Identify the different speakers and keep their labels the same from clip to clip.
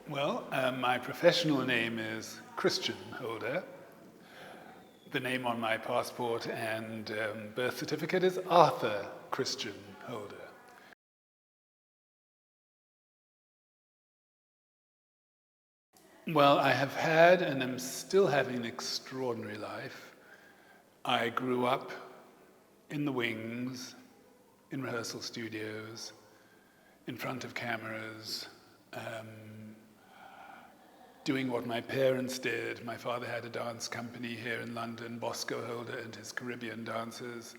Speaker 1: Well, my professional name is Christian Holder. The name on my passport and birth certificate is Arthur Christian Holder. Well, I have had and am still having an extraordinary life. I grew up in the wings, in rehearsal studios, in front of cameras, doing what my parents did. My father had a dance company here in London, Bosco Holder and his Caribbean dancers.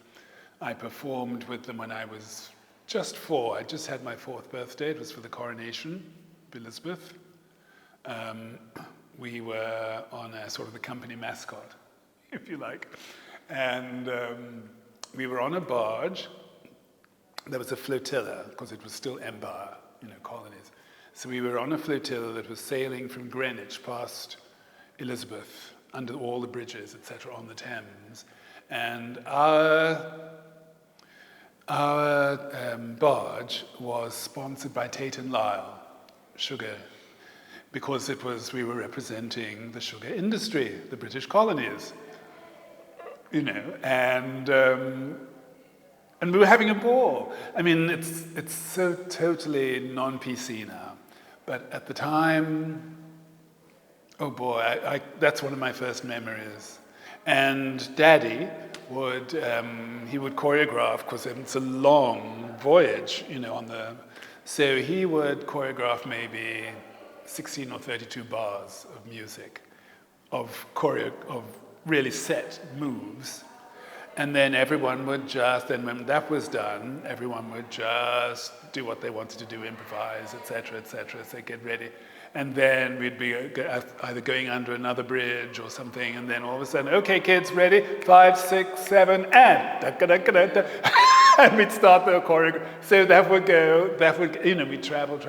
Speaker 1: I performed with them when I was just 4. I just had my 4th birthday. It was for the coronation of Elizabeth. We were on a sort of the company mascot, if you like. And we were on a barge. There was a flotilla, because it was still empire, colonies. So we were on a flotilla that was sailing from Greenwich past Elizabeth, under all the bridges, etc., on the Thames. And our barge was sponsored by Tate & Lyle, sugar, because we were representing the sugar industry, the British colonies, and we were having a ball. I mean, it's so totally non-PC now. But at the time, oh boy, that's one of my first memories. And Daddy would choreograph, because it's a long voyage, so he would choreograph maybe 16 or 32 bars of music, of really set moves. And then everyone would then when that was done, everyone would just do what they wanted to do, improvise, etc., so get ready. And then we'd be either going under another bridge or something, and then all of a sudden, okay, kids, ready? 5, 6, 7, and and we'd start the choreography. So we'd travel,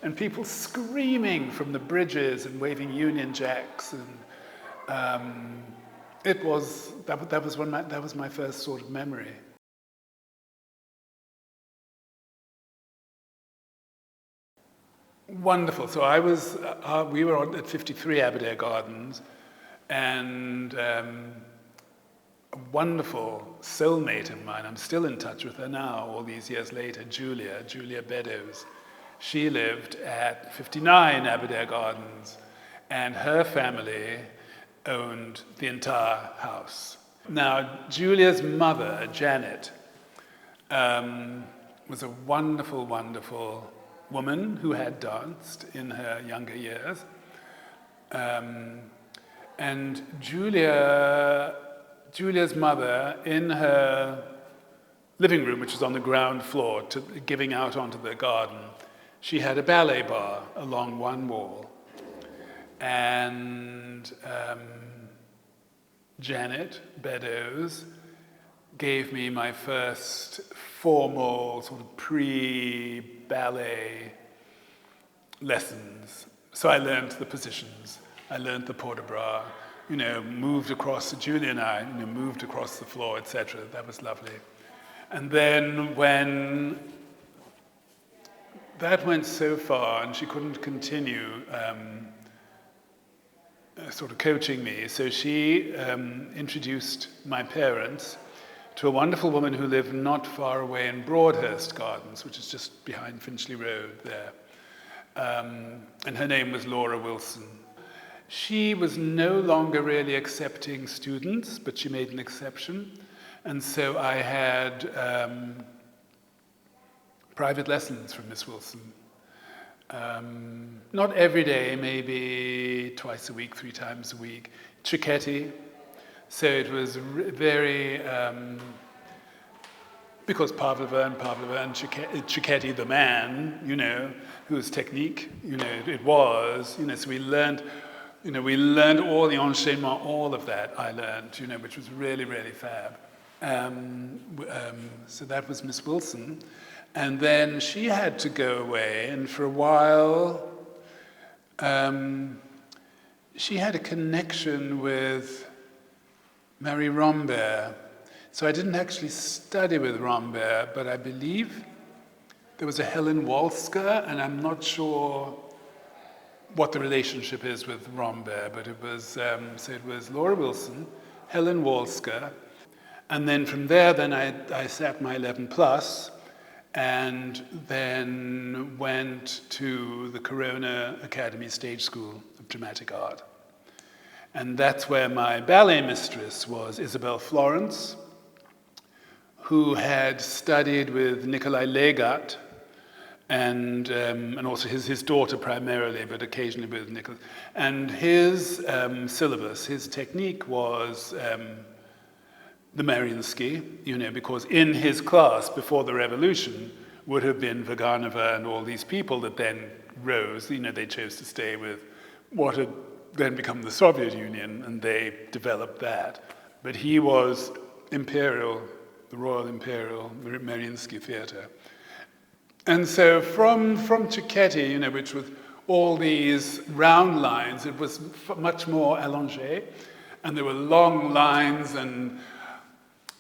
Speaker 1: and people screaming from the bridges and waving Union Jacks, and that was my first sort of memory. Wonderful. So we were at 53 Aberdare Gardens, and a wonderful soulmate of mine, I'm still in touch with her now, all these years later, Julia Beddoes. She lived at 59 Aberdare Gardens, and her family owned the entire house. Now, Julia's mother, Janet, was a wonderful, wonderful woman who had danced in her younger years. And Julia's mother, in her living room, which was on the ground floor, giving out onto the garden, she had a ballet bar along one wall. And Janet Beddoes gave me my first formal sort of pre-ballet lessons. So I learned the positions, I learned the port de bras, moved across, Julia and I, moved across the floor, etc. That was lovely. And then when that went so far and she couldn't continue sort of coaching me, so she introduced my parents to a wonderful woman who lived not far away in Broadhurst Gardens, which is just behind Finchley Road there. And her name was Laura Wilson. She was no longer really accepting students, but she made an exception. And so I had private lessons from Miss Wilson. Not every day, maybe twice a week, 3 times a week. Cicchetti. So it was very, because Pavlova and Cicchetti, the man, whose technique, it was, so we learned all the enchaînement, all of that I learned, which was really, really fab. So that was Miss Wilson. And then she had to go away, and for a while, she had a connection with Marie Rambert. So I didn't actually study with Rambert, but I believe there was a Helen Walska, and I'm not sure what the relationship is with Rambert, but it was, so it was Laura Wilson, Helen Walska, and then from there, then I sat my 11 plus, and then went to the Corona Academy Stage School of Dramatic Art. And that's where my ballet mistress was Isabel Florence, who had studied with Nikolai Legat, and also his daughter primarily, but occasionally with Nikolai. And his syllabus, his technique was the Mariinsky, because in his class before the revolution would have been Vaganova and all these people that then rose. They chose to stay with what had then become the Soviet Union, and they developed that. But he was Imperial, the Royal Imperial Mariinsky Theatre. And so from Cecchetti, which was all these round lines, it was much more allongé, and there were long lines, and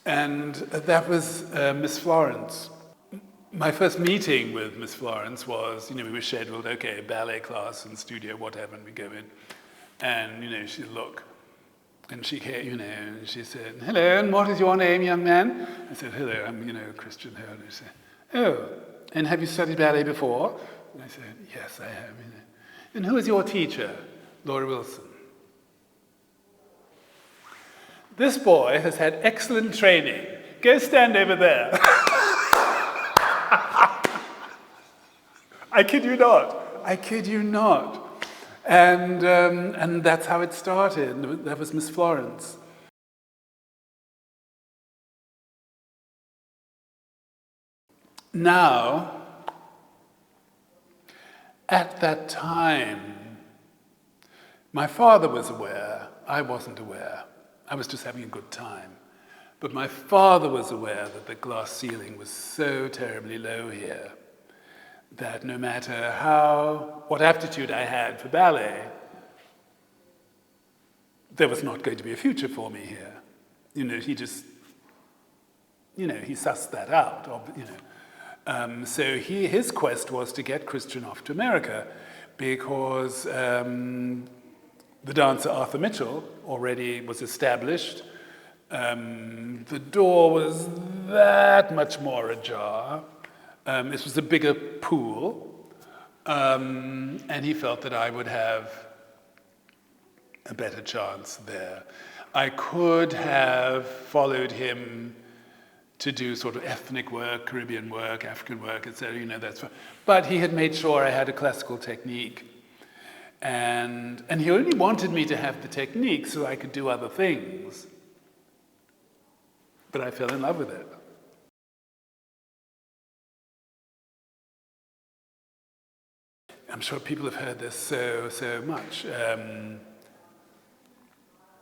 Speaker 1: that was Miss Florence. My first meeting with Miss Florence was, we were scheduled, okay, ballet class and studio, whatever, and we go in. And, she'd look. And she came, and she said, "Hello, and what is your name, young man?" I said, "Hello, I'm, Christian Herne." She said, "Oh, and have you studied ballet before?" And I said, "Yes, I have." "And who is your teacher?" "Laura Wilson." "This boy has had excellent training. Go stand over there." I kid you not. I kid you not. And that's how it started. That was Miss Florence. Now, at that time, my father was aware. I wasn't aware. I was just having a good time. But my father was aware that the glass ceiling was so terribly low here that no matter what aptitude I had for ballet, there was not going to be a future for me here. He just, he sussed that out, so his quest was to get Christian off to America, because the dancer Arthur Mitchell already was established. The door was that much more ajar. This was a bigger pool, and he felt that I would have a better chance there. I could have followed him to do sort of ethnic work, Caribbean work, African work, etc. That's fine. But he had made sure I had a classical technique, and he only wanted me to have the technique so I could do other things. But I fell in love with it. I'm sure people have heard this so much.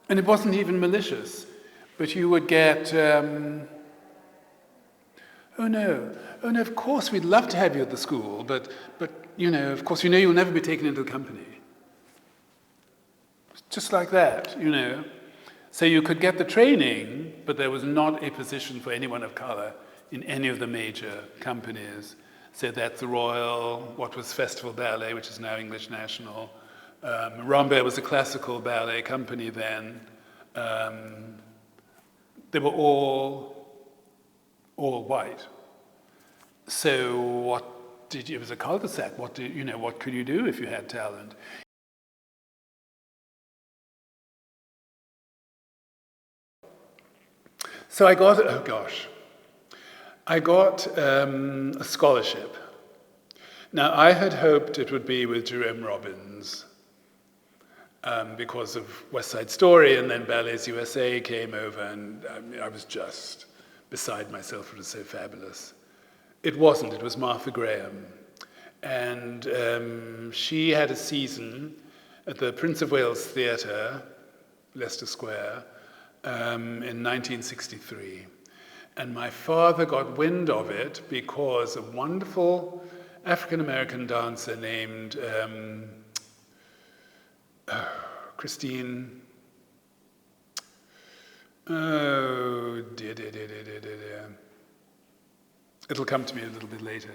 Speaker 1: And it wasn't even malicious, but you would get, oh no, of course we'd love to have you at the school, but of course you'll never be taken into the company. Just like that, So you could get the training, but there was not a position for anyone of color in any of the major companies. So that's the Royal, what was Festival Ballet, which is now English National. Rambert was a classical ballet company then. They were all white. So it was a cul-de-sac. What could you do if you had talent? So I got a scholarship. Now, I had hoped it would be with Jerome Robbins because of West Side Story, and then Ballets USA came over, and I was just beside myself. It was so fabulous. It wasn't. It was Martha Graham. And she had a season at the Prince of Wales Theatre, Leicester Square, in 1963. And my father got wind of it because a wonderful African-American dancer named Christine, it'll come to me a little bit later.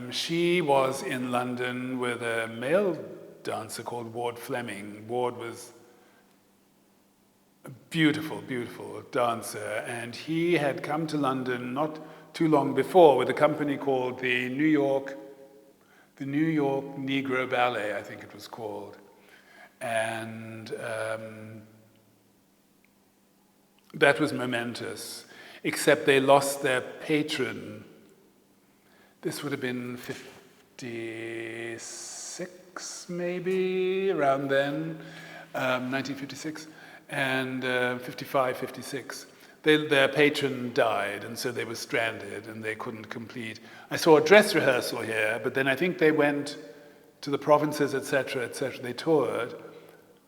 Speaker 1: She was in London with a male dancer called Ward Fleming. Ward was a beautiful, beautiful dancer, and he had come to London not too long before with a company called the New York Negro Ballet, I think it was called. And that was momentous, except they lost their patron. This would have been 56, maybe, around then, 1956, and 55, 56. Their patron died, and so they were stranded, and they couldn't complete. I saw a dress rehearsal here, but then I think they went to the provinces, etc., etc. They toured,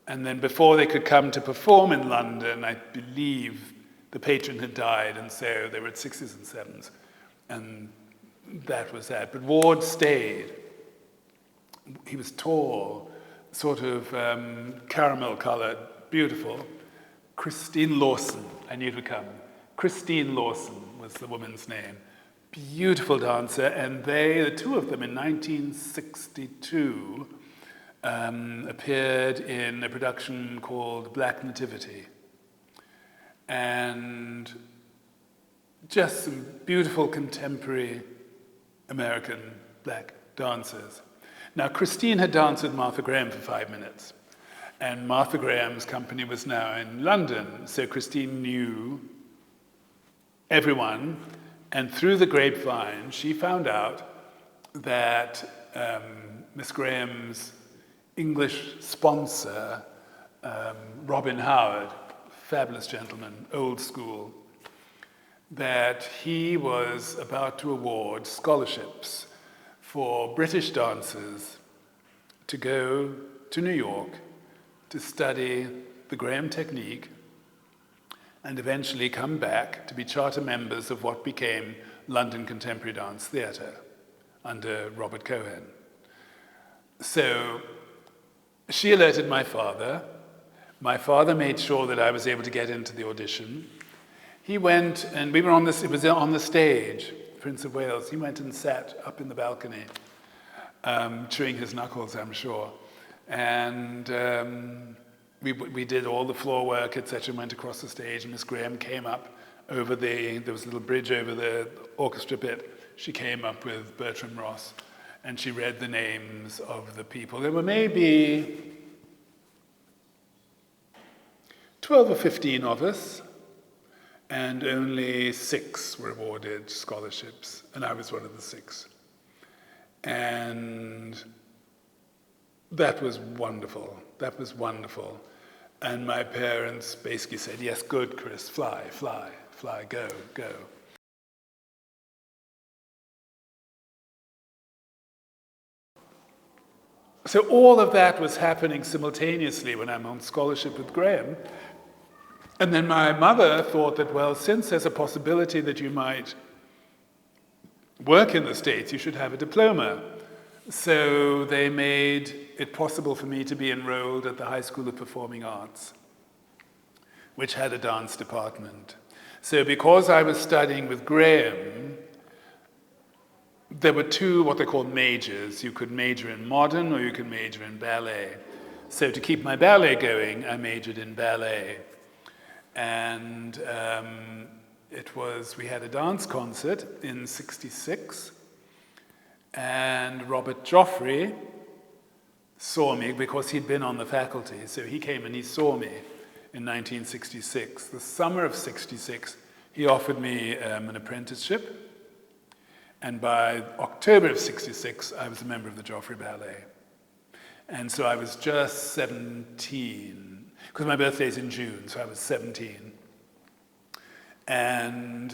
Speaker 1: and then before they could come to perform in London, I believe the patron had died, and so they were at sixes and sevens, and that was that. But Ward stayed. He was tall, sort of caramel-colored, beautiful. Christine Lawson, I knew it would come. Christine Lawson was the woman's name. Beautiful dancer, and the two of them in 1962 appeared in a production called Black Nativity. And just some beautiful contemporary American black dancers. Now, Christine had danced with Martha Graham for 5 minutes, and Martha Graham's company was now in London, so Christine knew everyone, and through the grapevine, she found out that Miss Graham's English sponsor, Robin Howard, fabulous gentleman, old school, that he was about to award scholarships for British dancers to go to New York to study the Graham technique and eventually come back to be charter members of what became London Contemporary Dance Theatre under Robert Cohen. So she alerted my father. My father made sure that I was able to get into the audition. He went, and we were on this, it was on the stage, Prince of Wales. He went and sat up in the balcony, chewing his knuckles, I'm sure. And we did all the floor work, etc., and went across the stage, and Miss Graham came up over there was a little bridge over the orchestra pit. She came up with Bertram Ross, and she read the names of the people. There were maybe 12 or 15 of us, and only 6 were awarded scholarships, and I was one of the 6. And that was wonderful. That was wonderful. And my parents basically said, yes, good, Chris, fly, fly, fly, go, go. So all of that was happening simultaneously when I'm on scholarship with Graham. And then my mother thought that, well, since there's a possibility that you might work in the States, you should have a diploma. So they made it possible for me to be enrolled at the High School of Performing Arts, which had a dance department. So because I was studying with Graham, there were 2 what they called majors. You could major in modern or you could major in ballet. So to keep my ballet going, I majored in ballet. And we had a dance concert in '66, and Robert Joffrey saw me because he'd been on the faculty. So he came and he saw me in 1966. The summer of '66, he offered me an apprenticeship. And by October of '66, I was a member of the Joffrey Ballet. And so I was just 17, because my birthday's in June, so I was 17. And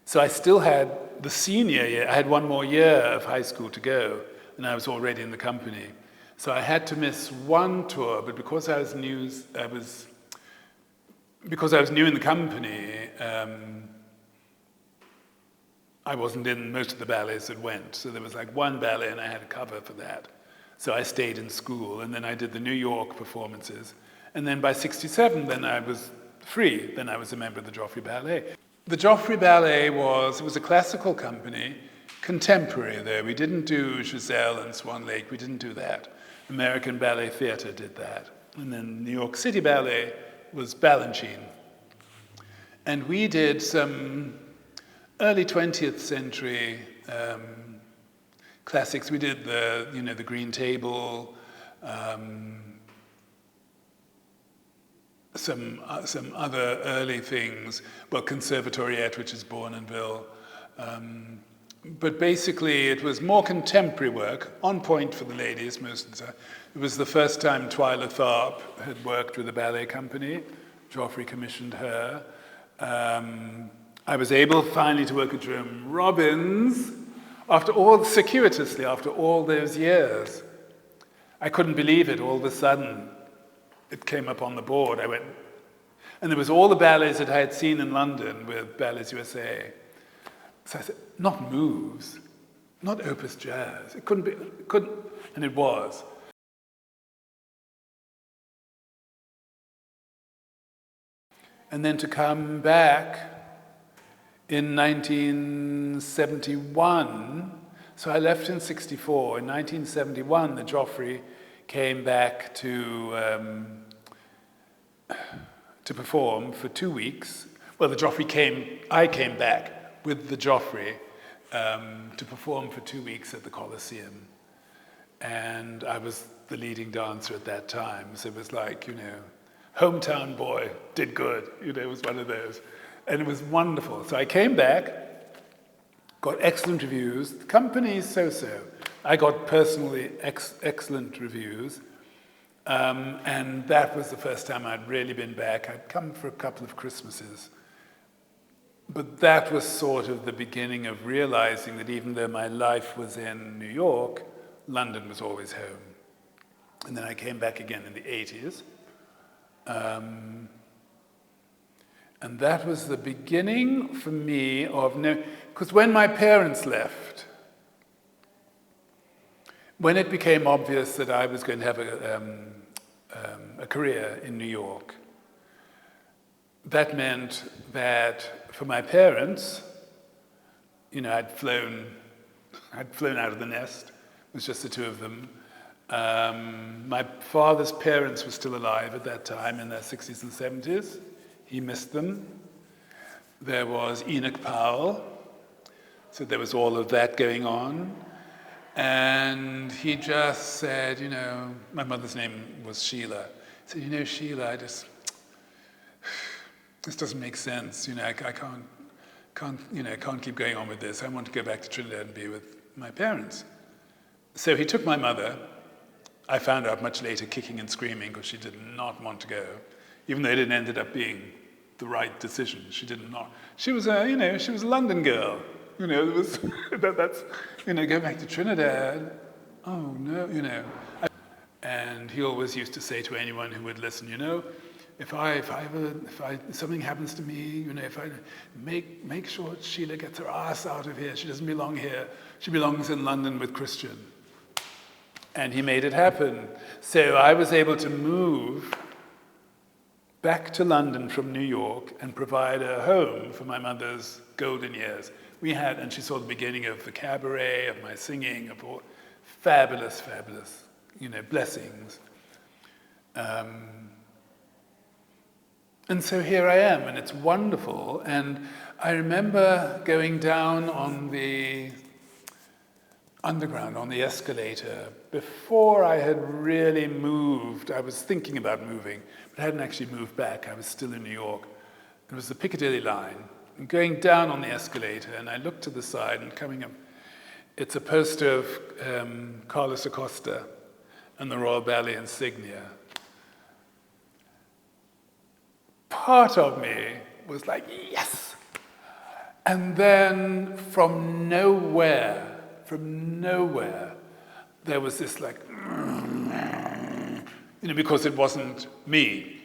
Speaker 1: so I still had the senior year. I had 1 more year of high school to go, and I was already in the company. So I had to miss 1 tour, but because I was new in the company, I wasn't in most of the ballets that went. So there was like 1 ballet, and I had a cover for that. So I stayed in school, and then I did the New York performances. And then by '67, then I was free. Then I was a member of the Joffrey Ballet. The Joffrey Ballet was a classical company contemporary there. We didn't do Giselle and Swan Lake. We didn't do that. American Ballet Theatre did that. And then New York City Ballet was Balanchine. And we did some early 20th century classics. We did the Green Table, some other early things, well, Conservatoriette, which is Bournonville. But basically, it was more contemporary work, on point for the ladies most of the time. It was the first time Twyla Tharp had worked with a ballet company. Joffrey commissioned her. I was able finally to work with Jerome Robbins circuitously, after all those years. I couldn't believe it. All of a sudden, it came up on the board. I went, and there was all the ballets that I had seen in London with Ballets USA. So I said, not moves, not opus jazz. It couldn't be, and it was. And then to come back in 1971, so I left in 64. In 1971, the Joffrey came back to perform for 2 weeks. Well, I came back with the Joffrey to perform for 2 weeks at the Coliseum. And I was the leading dancer at that time. So it was like, hometown boy, did good. It was one of those. And it was wonderful. So I came back, got excellent reviews. The company's so-so. I got personally excellent reviews. And that was the first time I'd really been back. I'd come for a couple of Christmases. But that was sort of the beginning of realizing that even though my life was in New York, London was always home. And then I came back again in the 80s. And that was the beginning for me of because when my parents left, when it became obvious that I was going to have a career in New York, that meant that for my parents, I'd flown out of the nest. It was just the two of them. My father's parents were still alive at that time in their 60s and 70s. He missed them. There was Enoch Powell. So there was all of that going on. And he just said, my mother's name was Sheila. He said, Sheila, this doesn't make sense. I can't keep going on with this. I want to go back to Trinidad and be with my parents. So he took my mother. I found out much later, kicking and screaming, because she did not want to go, even though it ended up being the right decision. She did not. She was a London girl. It was that's go back to Trinidad. Oh no, And he always used to say to anyone who would listen, if something happens to me, if I make sure Sheila gets her ass out of here. She doesn't belong here. She belongs in London with Christian. And he made it happen. So I was able to move back to London from New York and provide a home for my mother's golden years. And she saw the beginning of the cabaret, of my singing, of all fabulous, blessings. And so here I am, and it's wonderful. And I remember going down on the underground, on the escalator, before I had really moved. I was thinking about moving, but I hadn't actually moved back. I was still in New York. It was the Piccadilly line. And going down on the escalator, and I looked to the side, and coming up, it's a poster of Carlos Acosta and the Royal Ballet Insignia. Part of me was like, yes! And then from nowhere, there was this because it wasn't me.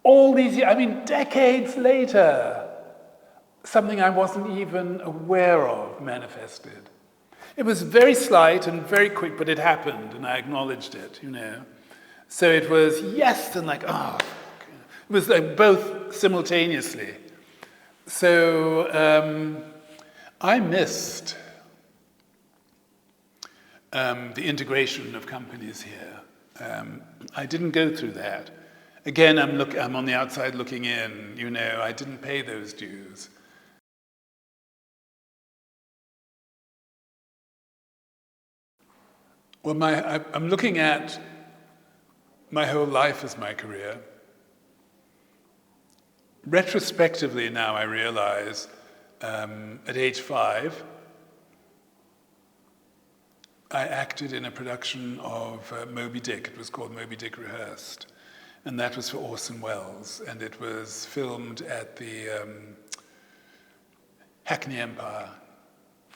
Speaker 1: All these years, decades later, something I wasn't even aware of manifested. It was very slight and very quick, but it happened, and I acknowledged it, So it was yes and it was both simultaneously. So I missed the integration of companies here. I didn't go through that. Again, I'm on the outside looking in. You know, I didn't pay those dues. Well, I'm looking at my whole life as my career. Retrospectively now I realize, at age 5, I acted in a production of Moby Dick. It was called Moby Dick Rehearsed. And that was for Orson Welles. And it was filmed at the Hackney Empire.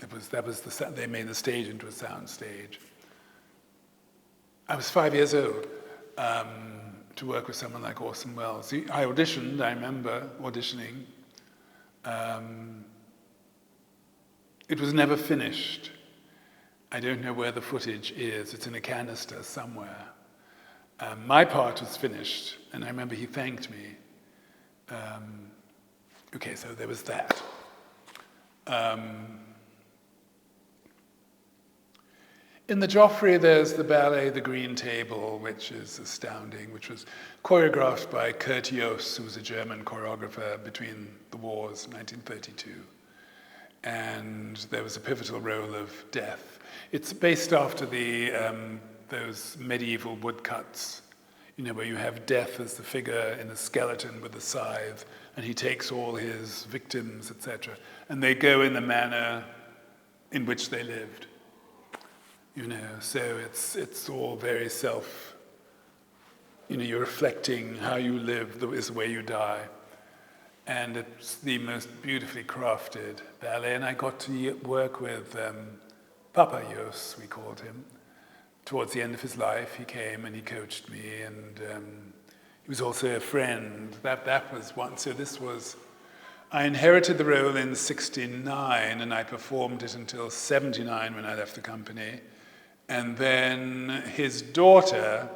Speaker 1: They made the stage into a sound stage. I was 5 years old to work with someone like Orson Welles. I auditioned, I remember auditioning. It was never finished. I don't know where the footage is. It's in a canister somewhere. My part was finished, and I remember he thanked me. Okay, so there was that. In the Joffrey, there's the ballet The Green Table, which is astounding, which was choreographed by Kurt Jooss, who was a German choreographer between the wars, 1932. And there was a pivotal role of Death. It's based after those medieval woodcuts, you know, where you have Death as the figure in a skeleton with a scythe, and he takes all his victims, etc. And they go in the manner in which they lived. You know, so it's all very you're reflecting how you live is the way you die. And it's the most beautifully crafted ballet. And I got to work with Papa Jooss, we called him. Towards the end of his life, he came and he coached me, and he was also a friend. That was one. So I inherited the role in '69, and I performed it until '79 when I left the company. And then his daughter,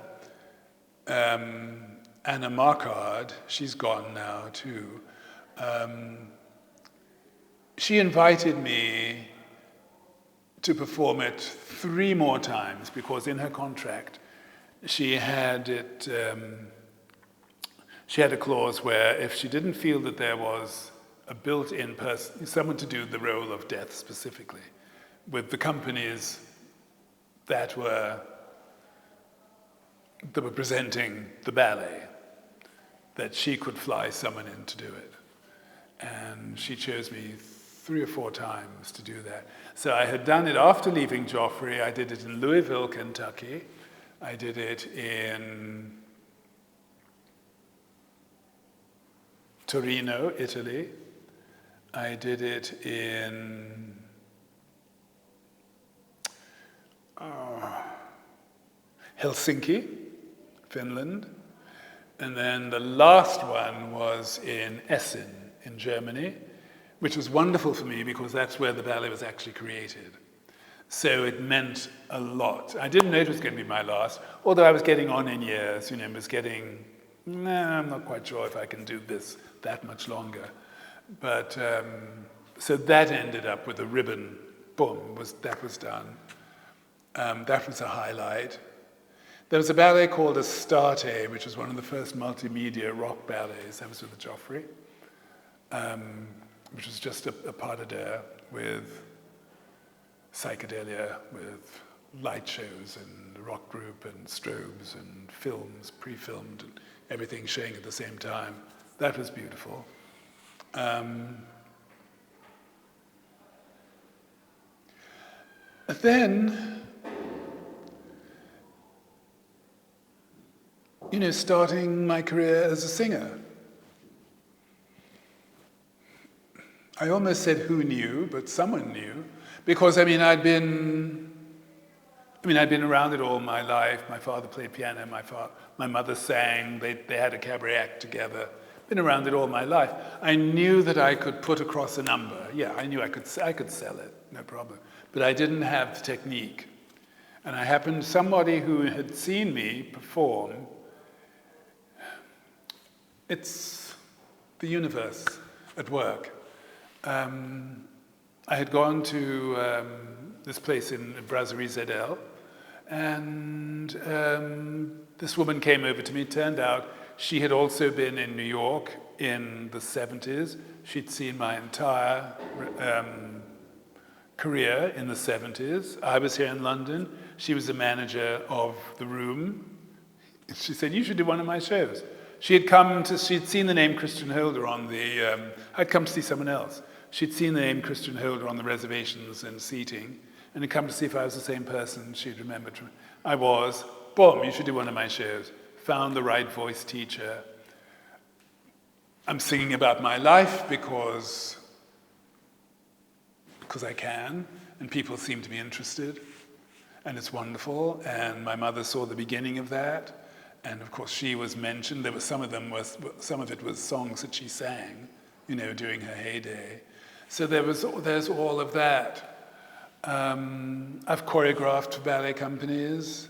Speaker 1: Anna Markard, she's gone now too, she invited me to perform it 3 more times, because in her contract she had a clause where if she didn't feel that there was a built-in person, someone to do the role of Death specifically, with the companies that were presenting the ballet, that she could fly someone in to do it. And she chose me 3 or 4 times to do that. So I had done it after leaving Joffrey. I did it in Louisville, Kentucky. I did it in Torino, Italy. I did it in Helsinki, Finland. And then the last one was in Essen, in Germany, which was wonderful for me because that's where the ballet was actually created. So it meant a lot. I didn't know it was going to be my last, although I was getting on in years, I'm not quite sure if I can do this that much longer. But, so that ended up with a ribbon, boom, that was done. That was a highlight. There was a ballet called Astarte, which was one of the first multimedia rock ballets. That was with the Joffrey, which was just a pas de deux with psychedelia, with light shows and a rock group and strobes and films, pre-filmed, and everything showing at the same time. That was beautiful. Then, starting my career as a singer. I almost said who knew, but someone knew, because I'd been around it all my life. My father played piano, my mother sang, they had a cabaret act together. Been around it all my life. I knew that I could put across a number. Yeah, I knew I could sell it, no problem. But I didn't have the technique. And somebody who had seen me perform, it's the universe at work. I had gone to this place in Brasserie ZL, and this woman came over to me. It turned out she had also been in New York in the 70s. She'd seen my entire career in the 70s. I was here in London. She was the manager of the Room. She said, "You should do one of my shows." She'd seen the name Christian Holder on the, I'd come to see someone else. She'd seen the name Christian Holder on the reservations and seating, and had come to see if I was the same person. She'd remembered. I was. Boom, you should do one of my shows. Found the right voice teacher. I'm singing about my life because I can, and people seem to be interested, and it's wonderful. And my mother saw the beginning of that. And of course, she was mentioned. There was some of it was songs that she sang, during her heyday. So there's all of that. I've choreographed for ballet companies,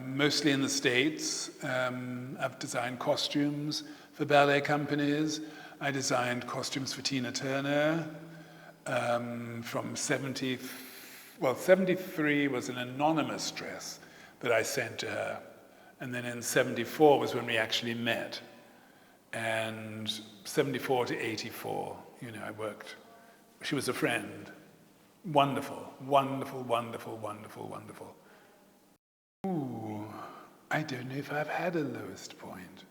Speaker 1: mostly in the States. I've designed costumes for ballet companies. I designed costumes for Tina Turner from 73 was an anonymous dress that I sent to her. And then in 74 was when we actually met. And 74 to 84, I worked. She was a friend. Wonderful, wonderful, wonderful, wonderful, wonderful. Ooh, I don't know if I've had a lowest point.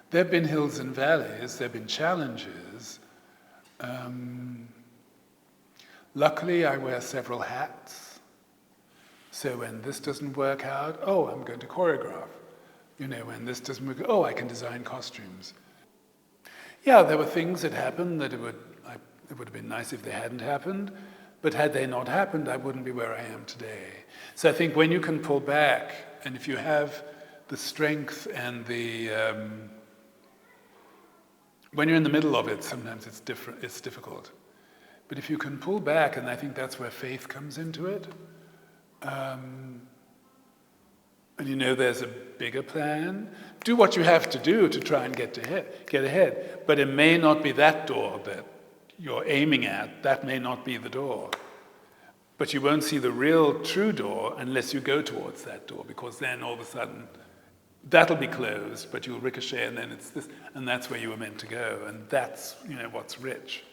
Speaker 1: There have been hills and valleys, there have been challenges. Luckily, I wear several hats. So when this doesn't work out, I'm going to choreograph. When this doesn't work, I can design costumes. Yeah, there were things that happened that it would have been nice if they hadn't happened, but had they not happened, I wouldn't be where I am today. So I think when you can pull back, and if you have the strength and the... when you're in the middle of it, sometimes it's difficult. But if you can pull back, and I think that's where faith comes into it, and there's a bigger plan. Do what you have to do to try and get ahead. But it may not be that door that you're aiming at. That may not be the door. But you won't see the real true door unless you go towards that door, because then all of a sudden that'll be closed, but you'll ricochet, and then it's this, and that's where you were meant to go. And that's what's rich.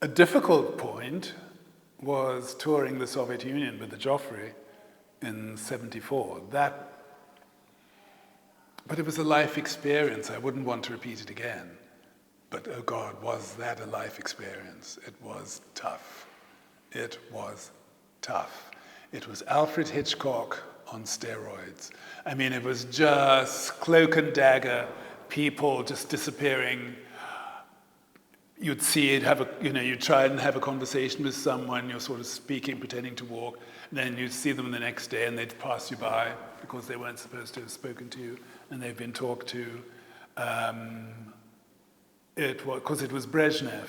Speaker 1: A difficult point was touring the Soviet Union with the Joffrey in 74. But it was a life experience. I wouldn't want to repeat it again. But oh God, was that a life experience? It was tough. It was tough. It was Alfred Hitchcock on steroids. I mean, it was just cloak and dagger, people just disappearing. You'd see it, you'd try and have a conversation with someone, you're sort of speaking, pretending to walk, and then you'd see them the next day and they'd pass you by because they weren't supposed to have spoken to you and they've been talked to. Because it was Brezhnev,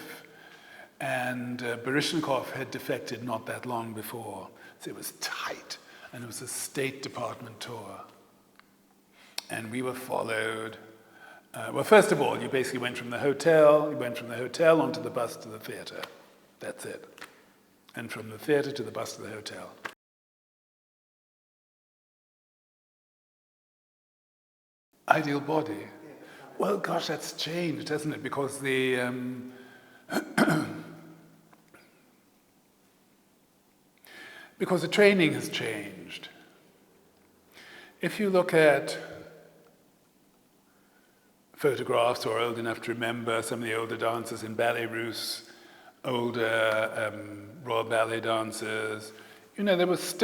Speaker 1: and Baryshnikov had defected not that long before, so it was tight, and it was a State Department tour. And we were followed. Well, first of all, you basically went from the hotel onto the bus to the theater. That's it. And from the theater to the bus to the hotel. Ideal body. Well, gosh, that's changed, hasn't it? Because because the training has changed. If you look at photographs, or old enough to remember some of the older dancers in Ballet Russe, older Royal Ballet dancers, there was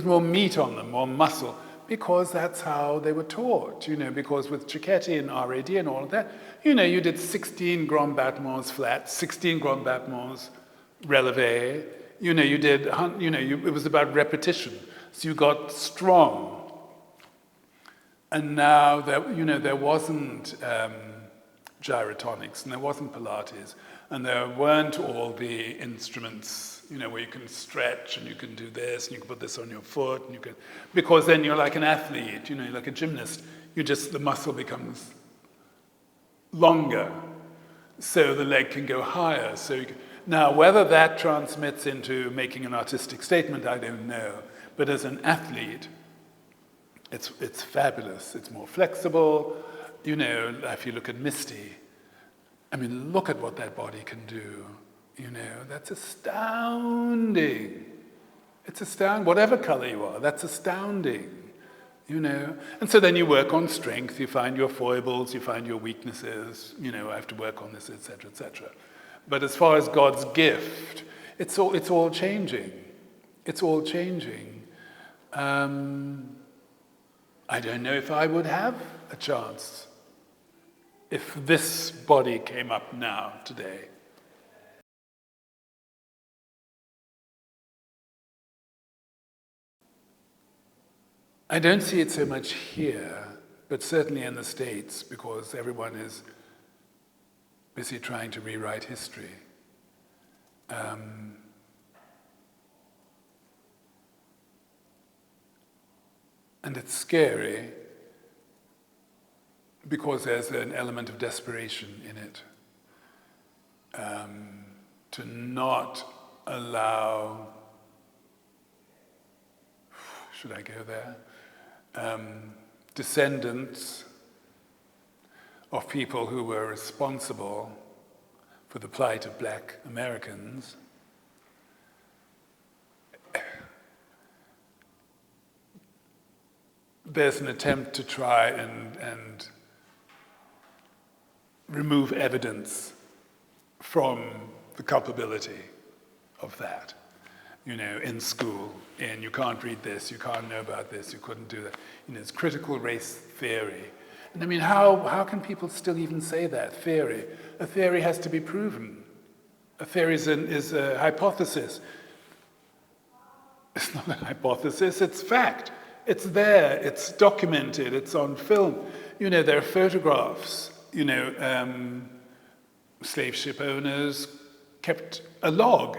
Speaker 1: more meat on them, more muscle, because that's how they were taught, because with Cecchetti and RAD and all of that, you did 16 grand battements flat, 16 grand battements relevé, you did, it was about repetition, so you got strong. And now there wasn't gyrotonics, and there wasn't Pilates, and there weren't all the instruments, where you can stretch and you can do this and you can put this on your foot, and because then you're like an athlete, you're like a gymnast. The muscle becomes longer. so the leg can go higher. Now, whether that transmits into making an artistic statement, I don't know. But as an athlete, it's fabulous. It's more flexible. You know, if you look at Misty, I mean, look at what that body can do. You know, that's astounding. It's astounding. Whatever color you are, that's astounding. You know, and so then you work on strength. You find your foibles. You find your weaknesses. You know, I have to work on this, etc., etc. But as far as God's gift, it's all changing. It's all changing. I don't know if I would have a chance if this body came up now, today. I don't see it so much here, but certainly in the States, because everyone is busy trying to rewrite history. And it's scary because there's an element of desperation in it. To not allow, should I go there? Descendants of people who were responsible for the plight of black Americans there's an attempt to try and remove evidence from the culpability of that. You know, in school, and you can't read this, you can't know about this, you couldn't do that. You know, it's critical race theory. And I mean, how can people still even say that, theory? A theory has to be proven. A theory is a hypothesis. It's not a hypothesis, it's fact. It's there, it's documented, it's on film. You know, there are photographs. You know, slave ship owners kept a log.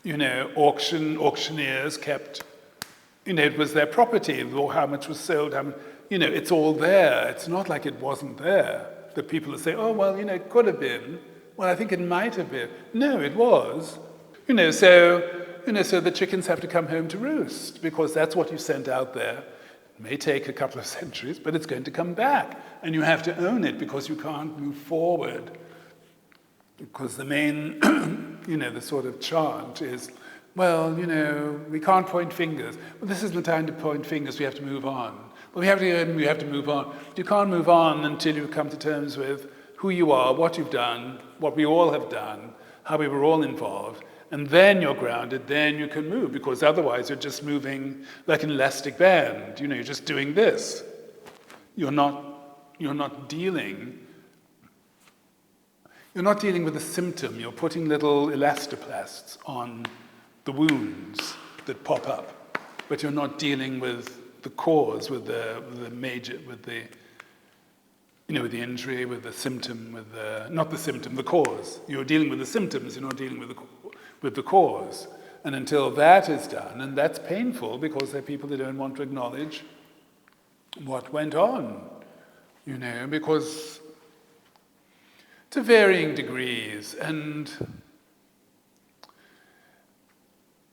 Speaker 1: You know, auctioneers kept, you know, it was their property, or how much was sold, you know, it's all there. It's not like it wasn't there. The people that say, oh, well, you know, it could have been. Well, I think it might have been. No, it was. You know, so the chickens have to come home to roost, because that's what you sent out there. It may take a couple of centuries, but it's going to come back. And you have to own it, because you can't move forward. Because the main, you know, the sort of chant is, well, you know, we can't point fingers. Well, this isn't the time to point fingers, we have to move on. Well, we have to move on. But you can't move on until you come to terms with who you are, what you've done, what we all have done, how we were all involved, and then you're grounded, then you can move, because otherwise you're just moving like an elastic band. You know, you're just doing this. You're not dealing with the symptom. You're putting little elastoplasts on the wounds that pop up, but you're not dealing with the cause, with the injury, with the symptom, not the symptom, the cause. You're dealing with the symptoms. You're not dealing with the cause. And until that is done, and that's painful, because there are people that don't want to acknowledge what went on. You know, because to varying degrees. And,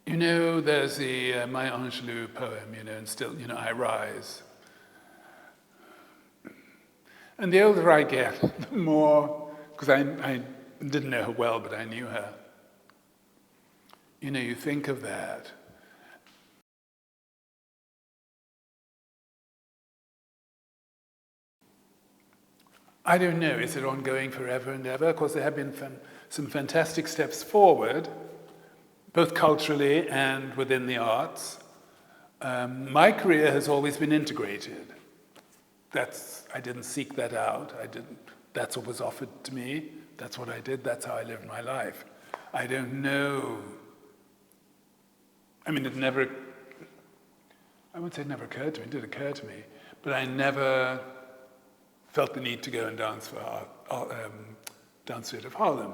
Speaker 1: you know, there's the Maya Angelou poem, you know, and still, you know, I rise. And the older I get, the more, because I didn't know her well, but I knew her. You know, you think of that. I don't know, is it ongoing forever and ever? Of course, there have been some fantastic steps forward, both culturally and within the arts. My career has always been integrated. I didn't seek that out. That's what was offered to me. That's what I did. That's how I lived my life. I don't know. I mean, I wouldn't say it never occurred to me. It did occur to me. But I never felt the need to go and dance for Dance Theatre of Harlem.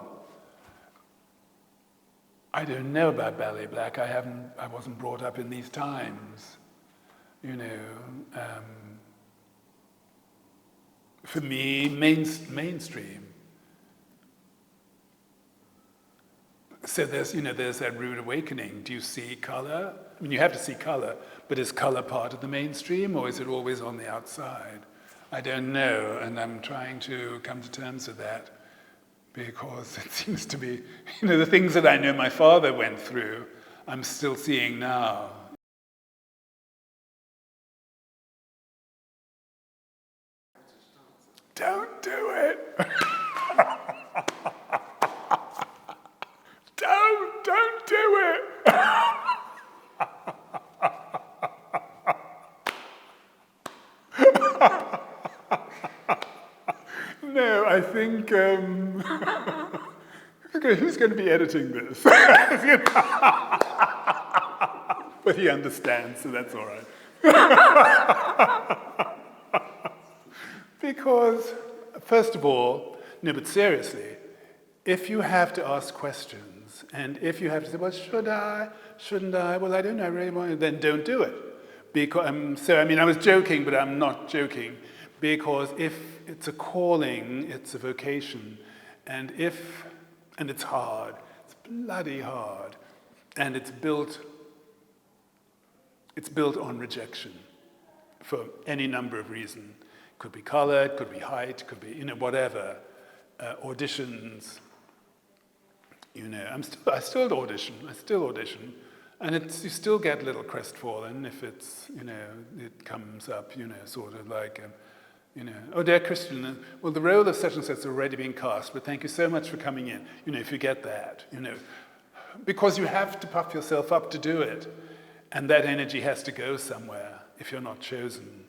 Speaker 1: I don't know about Ballet Black. I wasn't brought up in these times. You know, for me, mainstream. So there's that rude awakening. Do you see color? I mean, you have to see color, but is color part of the mainstream, or is it always on the outside? I don't know, and I'm trying to come to terms with that, because it seems to be, the things that I know my father went through, I'm still seeing now. Don't do it. Don't do it. No, I think, who's going to be editing this? But he understands, so that's all right. Because, first of all, no, but seriously, if you have to ask questions, and if you have to say, well, should I, shouldn't I, well, I don't know, I really want to, then don't do it. Because, I was joking, but I'm not joking, because if it's a calling, it's a vocation, and it's hard, it's bloody hard, and it's built on rejection for any number of reasons. Could be color, it could be height, could be, whatever. Auditions, I still audition, and you still get a little crestfallen if it's, it comes up, sort of like, oh, dear Christian, well, the role of such and such has already been cast, but thank you so much for coming in, if you get that, because you have to puff yourself up to do it, and that energy has to go somewhere if you're not chosen.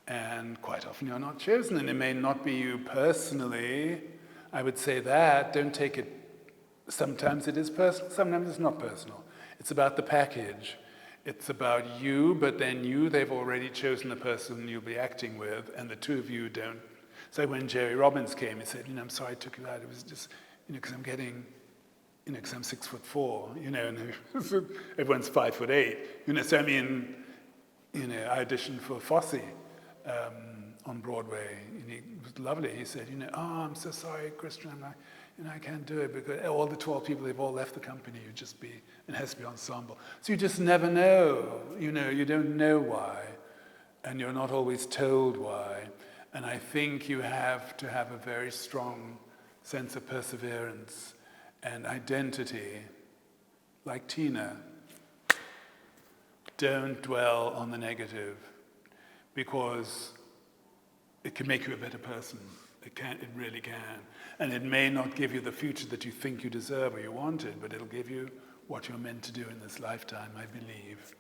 Speaker 1: And quite often you're not chosen, and it may not be you personally. I would say that, don't take it, sometimes it is personal, sometimes it's not personal. It's about the package. It's about you, but then they've already chosen the person you'll be acting with, and the two of you don't. So when Jerry Robbins came, he said, I'm sorry I took you out, it was just, because I'm getting, because I'm 6'4", and everyone's 5'8", so I auditioned for Fosse, on Broadway, and it was lovely. He said, oh, I'm so sorry, Christian, I can't do it because all the 12 people, they've all left the company. It has to be ensemble. So you just never know, you don't know why, and you're not always told why. And I think you have to have a very strong sense of perseverance and identity, like Tina. Don't dwell on the negative, because it can make you a better person. It really can. And it may not give you the future that you think you deserve or you wanted, but it'll give you what you're meant to do in this lifetime, I believe.